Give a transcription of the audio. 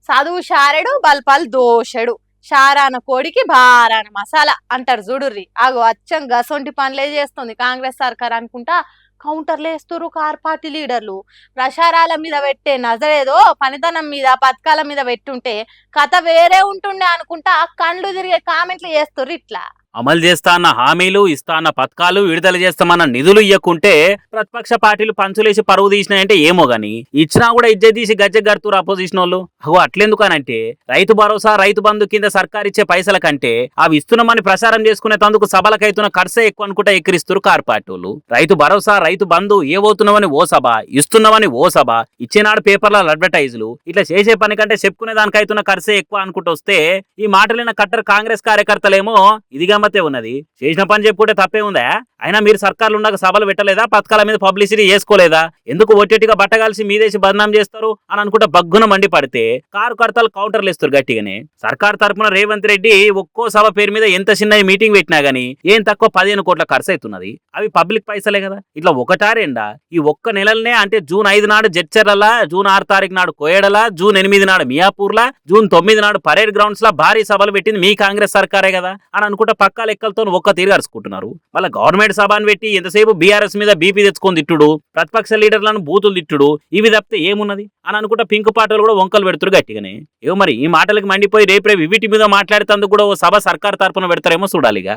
చదువు షారెడు బల్పాలు దోషెడు షారాన కోడికి భారాన మసాలా అంటారు చూడుర్రి. అగో అచ్చం గసొంటి పనులే చేస్తుంది కాంగ్రెస్ సర్కార్ అనుకుంటా కౌంటర్లు వేస్తురు కార్ పార్టీ లీడర్లు. ప్రచారాల మీద పెట్టే నజరేదో పనితనం మీద పథకాల మీద పెట్టుంటే కథ వేరే ఉంటుండే అనుకుంటా కండ్లు తిరిగే కామెంట్లు చేస్తుర్రు ఇట్లా. అమలు చేస్తా అన్న హామీలు ఇస్తా అన్న పథకాలు విడుదల చేస్తామన్న నిధులు ఇయ్యకుంటే ప్రతిపక్ష పార్టీలు పంచులేసి పరువు తీసినాయంటే ఏమో గాని ఇచ్చినా కూడా ఇజ్జత్ తీసి గజ్జె గడుతురు అపోజిషన్ వాళ్ళు. అగో అట్లెందుకనంటే రైతు భరోసా రైతు బంధు కింద సర్కార్ ఇచ్చే పైసల కంటే అవి ఇస్తున్నామని ప్రచారం చేసుకునే తందుకు సభలకైతున్న ఖర్చే ఎక్కువ అనుకుంటా ఎక్కిరిస్తురు కార్ పార్టీలు. రైతు భరోసా రైతు బంధు ఏవవుతున్నామని ఓ సభ ఇస్తున్నామని ఓ సభ ఇచ్చేనాడు పేపర్ల అడ్వర్టైజులు ఇట్లా చేసే పని కంటే చెప్పుకునే దానికైతున్న ఖర్చే ఎక్కువ అనుకుంటూ వస్తే ఈ మాటలైన కట్టర్ కాంగ్రెస్ కార్యకర్తలేమో ఇదిగా ఉన్నది. చేసిన పని చెప్పుకుంటే తప్పే ఉందా? అయినా మీరు సర్కార్లు ఉన్నాక సభలు పెట్టలేదా? పథకాల మీద పబ్లిసిటీ చేసుకోలేదా? ఎందుకు ఒట్టెట్టిగా బట్టగాల్సి మీదేసి బదనాం చేస్తారు అని అనుకుంటే బగ్గున మండి పడితే కారు కర్తలు కౌంటర్లు ఇస్తారు గట్టిగానే. సర్కార్ తరపున రేవంత్ రెడ్డి ఒక్కో సభ పేరు మీద ఎంత చిన్న మీటింగ్ పెట్టినా గానీ ఏం తక్కువ 15 కోట్ల ఖర్చు అవుతున్నది. అవి పబ్లిక్ పైసలే కదా. ఇట్లా ఒకటారేండా ఈ ఒక్క నెలలనే అంటే జూన్ 5 నాడు జడ్చర్ల, జూన్ 6 తారీఖు నాడు కోయడల, జూన్ 8 నాడు మియాపూర్లా, జూన్ 9 నాడు పరేడ్ గ్రౌండ్స్ లా భారీ సభలు పెట్టింది మీ కాంగ్రెస్ సర్కారే కదా అని అనుకుంటా పక్కా లెక్కలతో ఒక్క తీరు అరుచుకుంటున్నారు. వాళ్ళ గవర్నమెంట్ సభను పెట్టి ఎంతసేపు బీఆర్ఎస్ మీద బీపీ తెచ్చుకొని తిట్టుడు, ప్రతిపక్ష లీడర్లను బూతులు తిట్టుడు, ఇవి తప్పితే ఏమున్నది అని అనుకుంటా పింక్ పాటలు కూడా వంకలు పెడుతురు గట్టిగానే. ఏమో మరి ఈ మాటలకు మండిపోయి రేపు వీటి మీద మాట్లాడేందుకు కూడా ఓ సభ సర్కార్ తరపున పెడతారేమో చూడాలిగా.